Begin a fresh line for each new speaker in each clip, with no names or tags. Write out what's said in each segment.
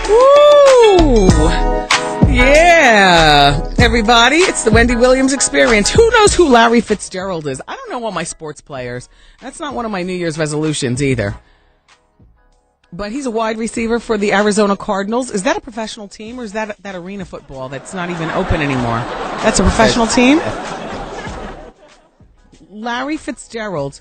Woo! Yeah, everybody, it's the Wendy Williams Experience. Who knows who Larry Fitzgerald is? I don't know all my sports players. That's not one of my New Year's resolutions either. But he's a wide receiver for the Arizona Cardinals. Is that a professional team, or is that arena football that's not even open anymore? That's a professional team? Larry Fitzgerald,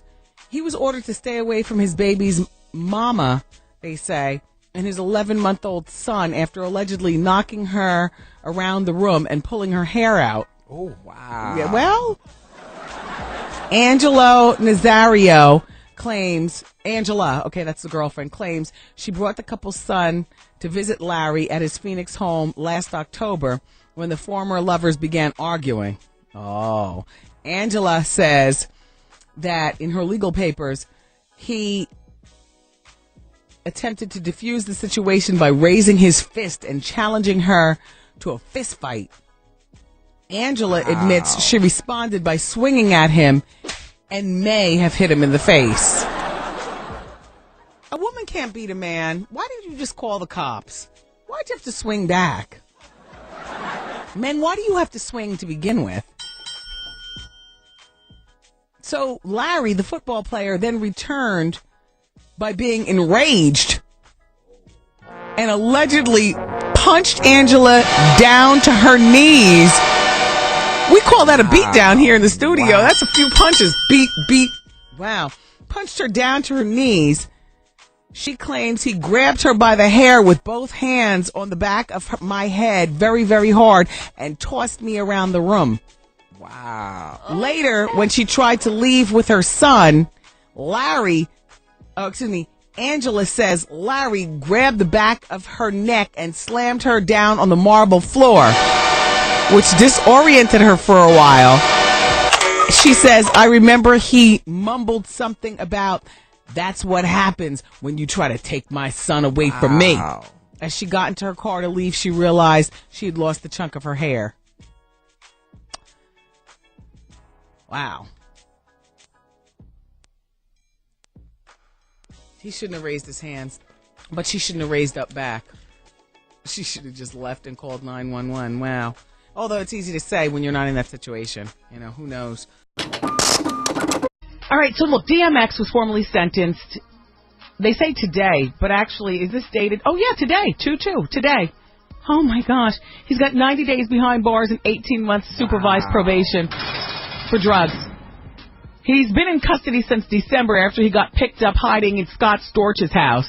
he was ordered to stay away from his baby's mama, they say, and his 11-month-old son after allegedly knocking her around the room and pulling her hair out.
Oh, wow.
Yeah, well, Angelo Nazario claims, Angela, okay, that's the girlfriend, claims she brought the couple's son to visit Larry at his Phoenix home last October when the former lovers began arguing. Oh. Angela says that in her legal papers, he attempted to defuse the situation by raising his fist and challenging her to a fist fight. Angela admits she responded by swinging at him and may have hit him in the face. A woman can't beat a man. Why didn't you just call the cops? Why'd you have to swing back? Men, why do you have to swing to begin with? So Larry, the football player, then returned by being enraged and allegedly punched Angela down to her knees. We call that a beat down here in the studio. Wow. That's a few punches. Beat. Wow. Punched her down to her knees. She claims he grabbed her by the hair with both hands on the back of my head very, very hard and tossed me around the room. Wow. Later, when she tried to leave with her son, Angela says Larry grabbed the back of her neck and slammed her down on the marble floor, which disoriented her for a while. She says, I remember he mumbled something about, that's what happens when you try to take my son away from me. As she got into her car to leave, she realized she had lost a chunk of her hair. Wow. He shouldn't have raised his hands, but she shouldn't have raised up back. She should have just left and called 911. Wow. Although it's easy to say when you're not in that situation. You know, who knows? All right, so look, DMX was formally sentenced. They say today, but actually, is this dated? Oh, yeah, today. 2/2, today. Oh, my gosh. He's got 90 days behind bars and 18 months supervised probation for drugs. He's been in custody since December after he got picked up hiding in Scott Storch's house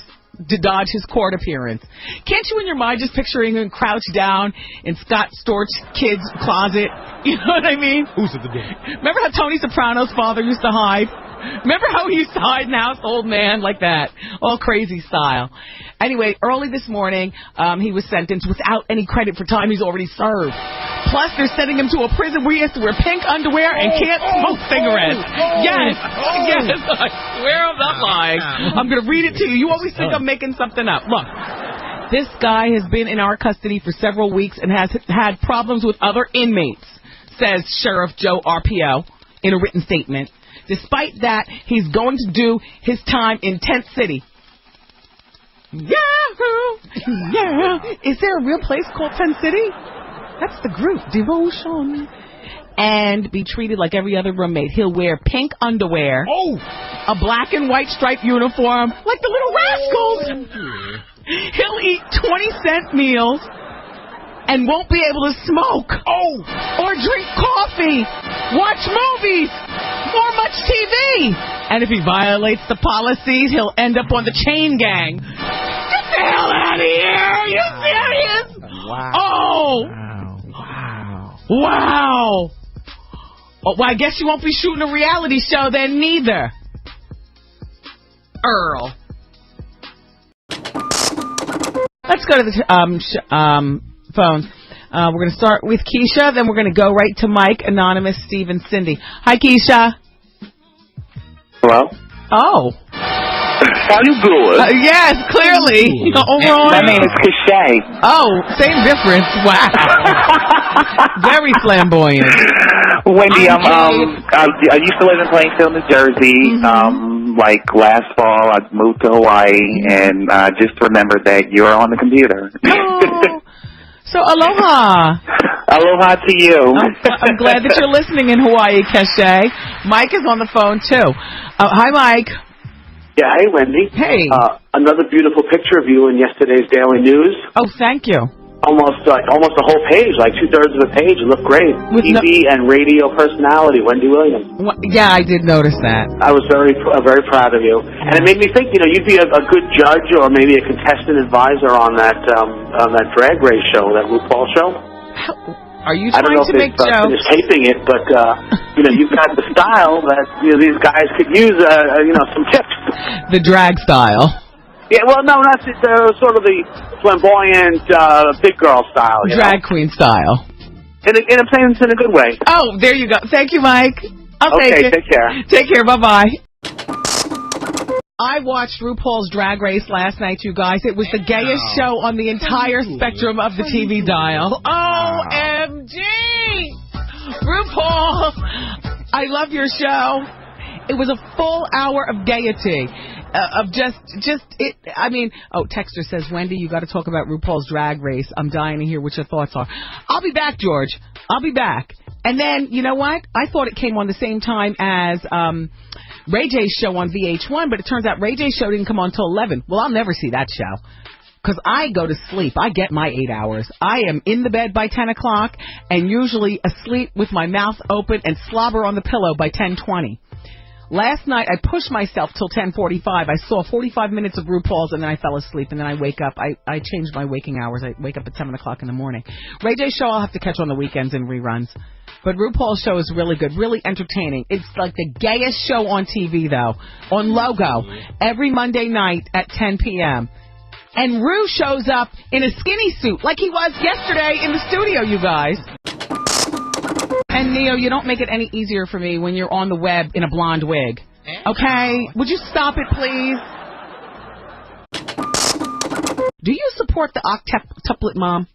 to dodge his court appearance. Can't you in your mind just picturing him crouched down in Scott Storch's kid's closet? You know what I mean?
Who's at the door?
Remember how Tony Soprano's father used to hide? Remember how he used to hide in the house, old man, like that? All crazy style. Anyway, early this morning, he was sentenced without any credit for time he's already served. Plus, they're sending him to a prison where he has to wear pink underwear and can't smoke cigarettes. Yes, I swear I'm not lying. I'm going to read it to you. You always think I'm making something up. Look, this guy has been in our custody for several weeks and has had problems with other inmates, says Sheriff Joe Arpaio in a written statement. Despite that, he's going to do his time in Tent City. Yahoo! Yeah. Is there a real place called Tent City? That's the group, Devotion. And be treated like every other roommate. He'll wear pink underwear, a black and white striped uniform, like the Little Rascals. He'll eat 20-cent meals and won't be able to smoke or drink coffee, watch movies, or much TV. And if he violates the policies, he'll end up on the chain gang. Get the hell out of here! Are you serious? Wow. Oh, well, I guess you won't be shooting a reality show then, neither. Earl. Let's go to the phones. We're going to start with Keisha, then we're going to go right to Mike, Anonymous, Steve, and Cindy. Hi, Keisha.
Hello?
Oh.
How you doing?
Yes, clearly.
My name is Cachet.
Oh, same difference. Wow. Very flamboyant.
Wendy, I used to live in Plainfield, New Jersey. like last fall, I moved to Hawaii, and just remembered that you're on the computer.
Oh, so aloha.
Aloha to you.
I'm glad that you're listening in Hawaii, Keshe. Mike is on the phone, too. Hi, Mike.
Yeah, hey, Wendy.
Hey.
Another beautiful picture of you in yesterday's Daily News.
Oh, thank you.
Almost a whole page, like 2/3 of the page. You look great.
With
TV and radio personality, Wendy Williams.
Yeah, I did notice that.
I was very proud of you. And it made me think, you'd be a good judge or maybe a contestant advisor on that drag race show, that RuPaul's show.
Are you
I don't
trying
know
to make
if
jokes?
it's taping it, but you've got the style that these guys could use. Some tips.
The drag style.
Yeah, well, no, not sort of the flamboyant big girl style.
Drag queen style.
And I'm saying it's in a good way.
Oh, there you go. Thank you, Mike. I'll take it.
Take care.
Take care. Bye-bye. I watched RuPaul's Drag Race last night, you guys. It was the gayest show on the entire spectrum of the TV dial. OMG! RuPaul, I love your show. It was a full hour of gaiety. Texter says, Wendy, you got to talk about RuPaul's Drag Race. I'm dying to hear what your thoughts are. I'll be back, George. I'll be back. And then, you know what? I thought it came on the same time as Ray J's show on VH1, but it turns out Ray J's show didn't come on until 11. Well, I'll never see that show because I go to sleep. I get my 8 hours. I am in the bed by 10 o'clock and usually asleep with my mouth open and slobber on the pillow by 10:20. Last night, I pushed myself till 10:45. I saw 45 minutes of RuPaul's, and then I fell asleep, and then I wake up. I changed my waking hours. I wake up at 7 o'clock in the morning. Ray J's show I'll have to catch on the weekends in reruns. But RuPaul's show is really good, really entertaining. It's like the gayest show on TV, though, on Logo, every Monday night at 10 p.m. And Ru shows up in a skinny suit, like he was yesterday in the studio, you guys. And, Neo, you don't make it any easier for me when you're on the web in a blonde wig. Okay? Would you stop it, please? Do you support the octuplet mom?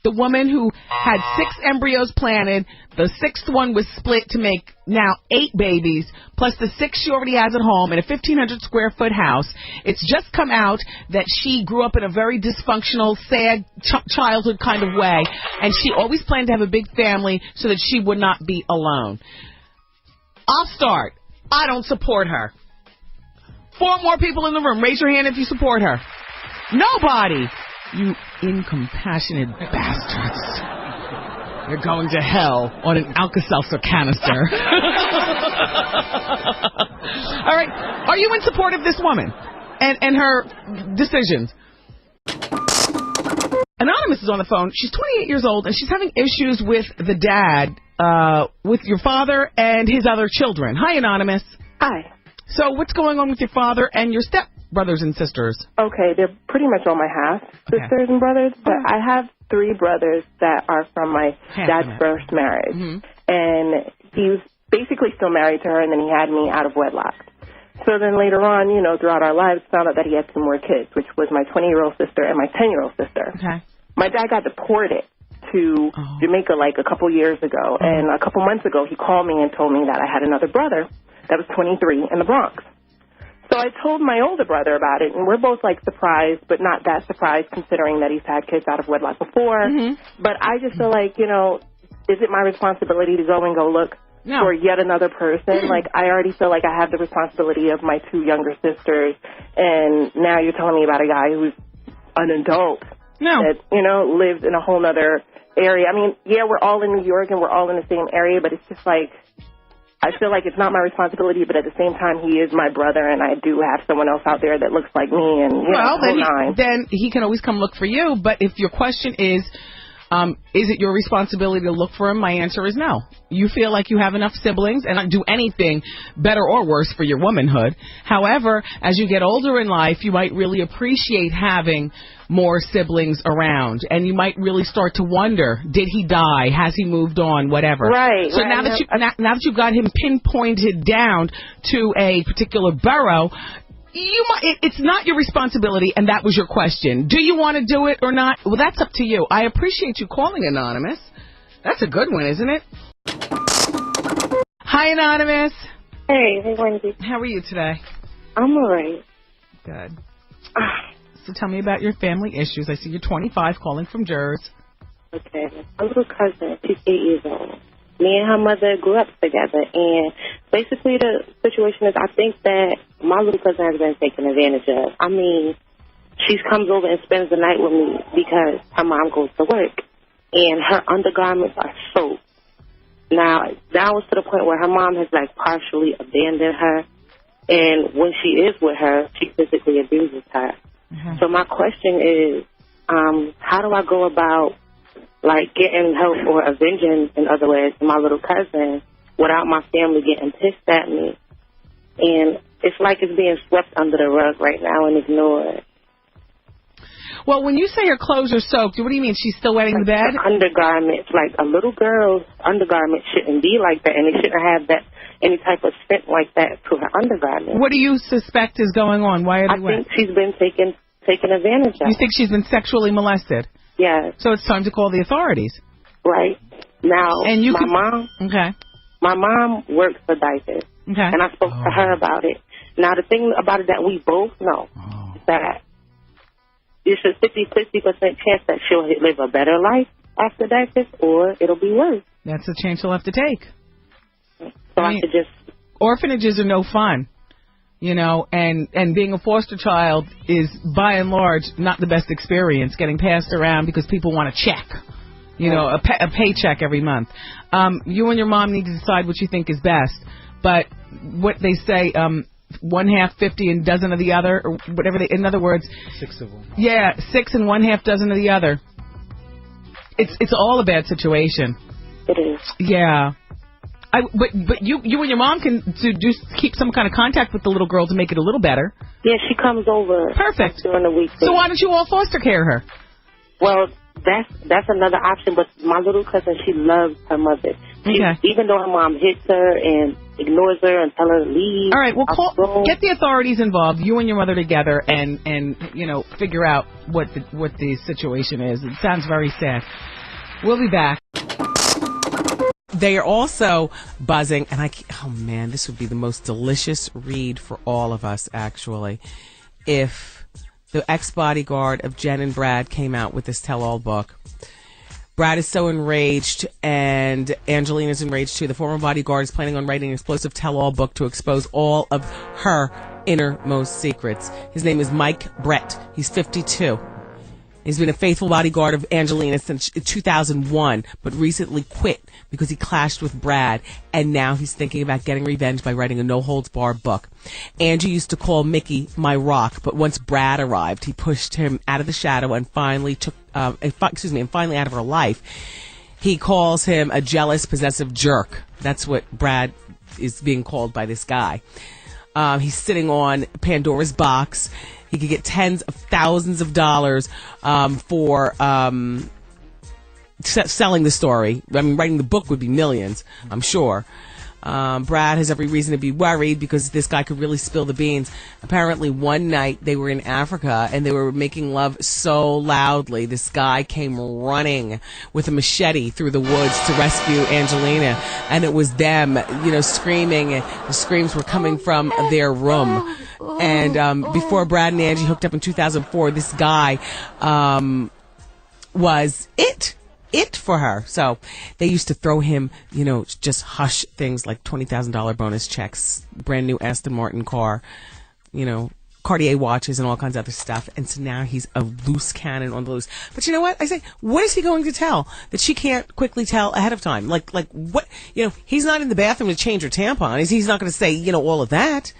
The woman who had 6 embryos planted, the 6th one was split to make now 8 babies, plus the 6 she already has at home in a 1,500 square foot house. It's just come out that she grew up in a very dysfunctional, sad childhood kind of way, and she always planned to have a big family so that she would not be alone. I'll start. I don't support her. 4 more people in the room. Raise your hand if you support her. Nobody. You incompassionate bastards. You're going to hell on an Alka-Seltzer canister. All right. Are you in support of this woman and her decisions? Anonymous is on the phone. She's 28 years old, and she's having issues with the dad, with your father and his other children. Hi, Anonymous.
Hi.
So what's going on with your father and your stepbrothers and sisters?
Okay, they're pretty much on my half sisters and brothers, but I have 3 brothers that are from my dad's first marriage. Mm-hmm. And he was basically still married to her, and then he had me out of wedlock. So then later on, throughout our lives, found out that he had 2 more kids, which was my 20-year-old sister and my 10-year-old sister. Okay. My dad got deported to Jamaica like a couple years ago, and a couple months ago he called me and told me that I had another brother that was 23 in the Bronx. So I told my older brother about it, and we're both, surprised, but not that surprised, considering that he's had kids out of wedlock before. Mm-hmm. But I just feel like, is it my responsibility to go and look for yet another person? I already feel like I have the responsibility of my 2 younger sisters, and now you're telling me about a guy who's an adult that, lives in a whole other area. I mean, yeah, we're all in New York, and we're all in the same area, but it's just I feel like it's not my responsibility, but at the same time, he is my brother, and I do have someone else out there that looks like me, and
then he can always come look for you. But if your question is it your responsibility to look for him? My answer is no. You feel like you have enough siblings and not do anything better or worse for your womanhood. However, as you get older in life, you might really appreciate having more siblings around, and you might really start to wonder, did he die? Has he moved on? Whatever.
Right.
So now that you've got him pinpointed down to a particular borough, it's not your responsibility, and that was your question. Do you want to do it or not? Well, that's up to you. I appreciate you calling, Anonymous. That's a good one, isn't it? Hi, Anonymous.
Hey, Wendy.
How are you today?
I'm all right.
Good. So tell me about your family issues. I see you're 25, calling from Jersey.
Okay. My little cousin, she's 8 years old. Me and her mother grew up together, and basically the situation is I think that my little cousin has been taken advantage of. I mean, she comes over and spends the night with me because her mom goes to work, and her undergarments are soaked. Now it's to the point where her mom has, like, partially abandoned her, and when she is with her, she physically abuses her. Mm-hmm. So my question is, how do I go about, like, getting help or avenging, in other words, my little cousin without my family getting pissed at me? And it's like it's being swept under the rug right now and ignored.
Well, when you say her clothes are soaked, what do you mean? She's still wetting the bed?
Her undergarments, like a little girl's undergarments shouldn't be like that, and it shouldn't have that any type of scent like that to her undergarments.
What do you suspect is going on? Why are they wet?
I think she's been taken advantage of.
You think she's been sexually molested?
Yes.
So it's time to call the authorities.
Right. Now,
and you
mom...
Okay.
My mom works for diapers.
Okay.
And I spoke to her about it. Now, the thing about it that we both know is that there's a 50% chance that she'll live a better life after diapers, or it'll be worse.
That's a chance you'll have to take.
So I could just...
Orphanages are no fun, you know, and being a foster child is, by and large, not the best experience, getting passed around because people want a check, you know, a paycheck every month. You and your mom need to decide what you think is best, but what they say... one half 50 and dozen of the other, or whatever in other words,
6 of one.
Yeah, 6 and 1/2 dozen of the other. It's all a bad situation.
It is.
Yeah. But you and your mom can just keep some kind of contact with the little girl to make it a little better.
Yeah, she comes over.
Perfect.
During the week.
So why don't you all foster care her?
Well, that's another option, but my little cousin, she loves her mother. Even though her mom hits her and ignores her and tell her to leave.
All right, well, get the authorities involved, you and your mother together, and you know, figure out what the situation is. It sounds very sad. We'll be back. They are also buzzing, and oh man, this would be the most delicious read for all of us, actually, if the ex-bodyguard of Jen and Brad came out with this tell-all book. Brad is so enraged, and Angelina's enraged too. The former bodyguard is planning on writing an explosive tell-all book to expose all of her innermost secrets. His name is Mike Brett. He's 52. He's been a faithful bodyguard of Angelina since 2001, but recently quit because he clashed with Brad, and now he's thinking about getting revenge by writing a no-holds-barred book. Angie used to call Mickey my rock, but once Brad arrived, he pushed him out of the shadow and finally finally out of her life. He calls him a jealous, possessive jerk. That's what Brad is being called by this guy. He's sitting on Pandora's box. He could get tens of thousands of dollars for selling the story. I mean, writing the book would be millions, I'm sure. Brad has every reason to be worried because this guy could really spill the beans. Apparently, one night they were in Africa and they were making love so loudly, this guy came running with a machete through the woods to rescue Angelina, and it was them, you know, screaming. The screams were coming from their room. And before Brad and Angie hooked up in 2004, this guy was it for her. So they used to throw him, you know, just hush things like $20,000 bonus checks, brand new Aston Martin car, you know, Cartier watches and all kinds of other stuff. And so now he's a loose cannon on the loose. But you know what? I say, what is he going to tell that she can't quickly tell ahead of time? Like what, you know, he's not in the bathroom to change her tampon. He's not going to say, you know, all of that.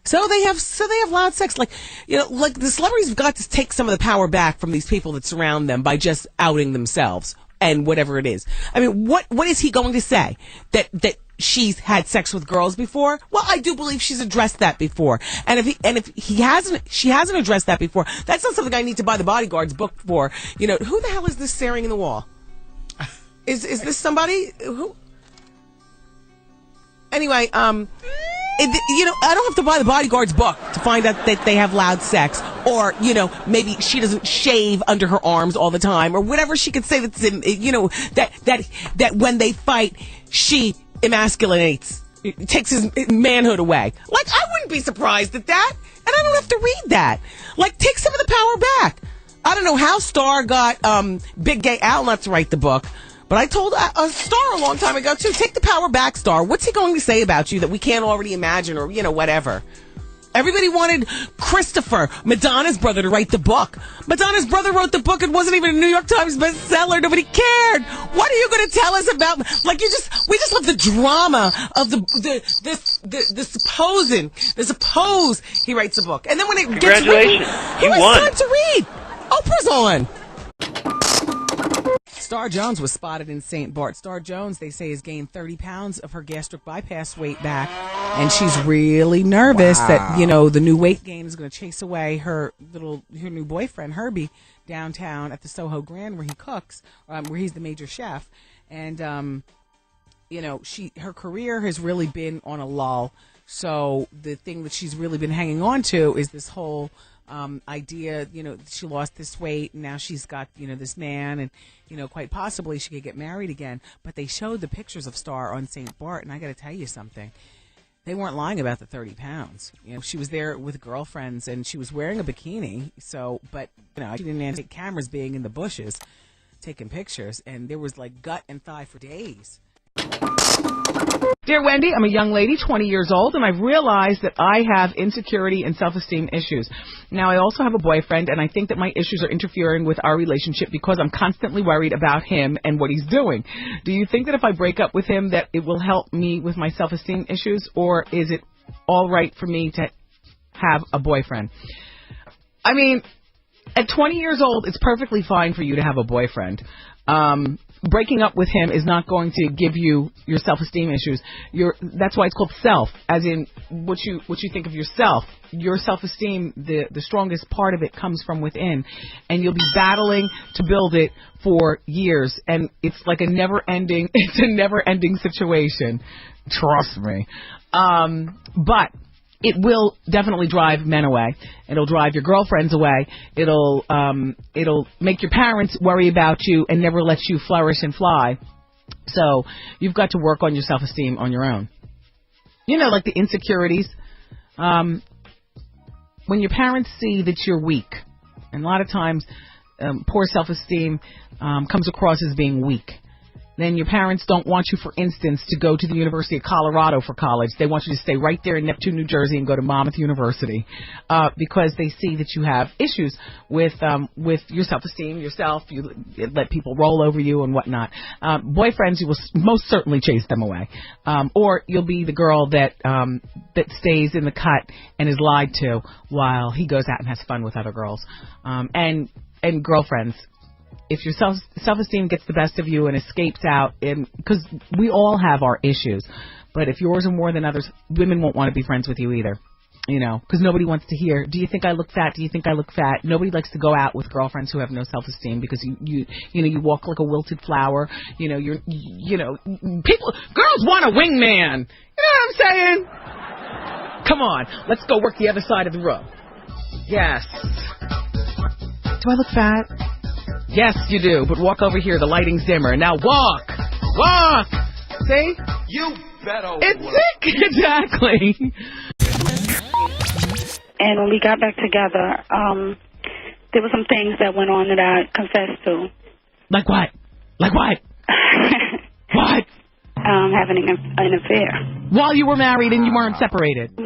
So they have loud sex. Like, you know, like the celebrities have got to take some of the power back from these people that surround them by just outing themselves and whatever it is. I mean, what is he going to say? That she's had sex with girls before? Well, I do believe she's addressed that before. And if she hasn't addressed that before, that's not something I need to buy the bodyguard's book for. You know, who the hell is this staring in the wall? Is this somebody who? Anyway, you know, I don't have to buy the bodyguard's book to find out that they have loud sex, or, you know, maybe she doesn't shave under her arms all the time, or whatever she could say that's in, you know, that when they fight, she emasculates, takes his manhood away. Like, I wouldn't be surprised at that. And I don't have to read that. Like, take some of the power back. I don't know how Star got Big Gay Al not to write the book, but I told Star a long time ago, too, take the power back, Star. What's he going to say about you that we can't already imagine or, whatever? Everybody wanted Christopher, Madonna's brother, to write the book. Madonna's brother wrote the book. It wasn't even a New York Times bestseller. Nobody cared. What are you going to tell us about? Like, we just love the drama of the suppose he writes a book. And then when it gets written, he was time to read. Oprah's on. Star Jones was spotted in St. Bart. Star Jones, they say, has gained 30 pounds of her gastric bypass weight back. And she's really nervous that, the new weight gain is going to chase away her new boyfriend, Herbie, downtown at the Soho Grand where he cooks, where he's the major chef. And, her career has really been on a lull. So the thing that she's really been hanging on to is this whole idea, she lost this weight and now she's got, this man and, quite possibly she could get married again. But they showed the pictures of Star on St. Bart, and I got to tell you something. They weren't lying about the 30 pounds. She was there with girlfriends and she was wearing a bikini. But she didn't anticipate cameras being in the bushes taking pictures, and there was like gut and thigh for days. Dear Wendy, I'm a young lady, 20 years old, and I've realized that I have insecurity and self-esteem issues. Now, I also have a boyfriend, and I think that my issues are interfering with our relationship because I'm constantly worried about him and what he's doing. Do you think that if I break up with him that it will help me with my self-esteem issues, or is it all right for me to have a boyfriend? I mean, at 20 years old, it's perfectly fine for you to have a boyfriend. Breaking up with him is not going to give you your self-esteem issues. That's why it's called self, as in what you think of yourself. Your self-esteem, the strongest part of it comes from within, and you'll be battling to build it for years, and it's like a never-ending situation. Trust me. But it will definitely drive men away. It'll drive your girlfriends away. It'll make your parents worry about you and never let you flourish and fly. So you've got to work on your self-esteem on your own. Like the insecurities. When your parents see that you're weak, and a lot of times poor self-esteem comes across as being weak. Then your parents don't want you, for instance, to go to the University of Colorado for college. They want you to stay right there in Neptune, New Jersey, and go to Monmouth University because they see that you have issues with your self-esteem, yourself. You let people roll over you and whatnot. Boyfriends, you will most certainly chase them away, or you'll be the girl that stays in the cut and is lied to while he goes out and has fun with other girls, and girlfriends. If your self-esteem gets the best of you and escapes out, because we all have our issues, but if yours are more than others, women won't want to be friends with you either, because nobody wants to hear, do you think I look fat? Do you think I look fat? Nobody likes to go out with girlfriends who have no self-esteem because you walk like a wilted flower. Girls want a wingman. You know what I'm saying? Come on, let's go work the other side of the room. Yes. Do I look fat? Yes, you do, but walk over here. The lighting's dimmer. Now walk! Walk! See?
You better walk.
Exactly.
And when we got back together, there were some things that went on that I confessed to.
Like what? Like what? What?
Having an affair.
While you were married and you weren't separated?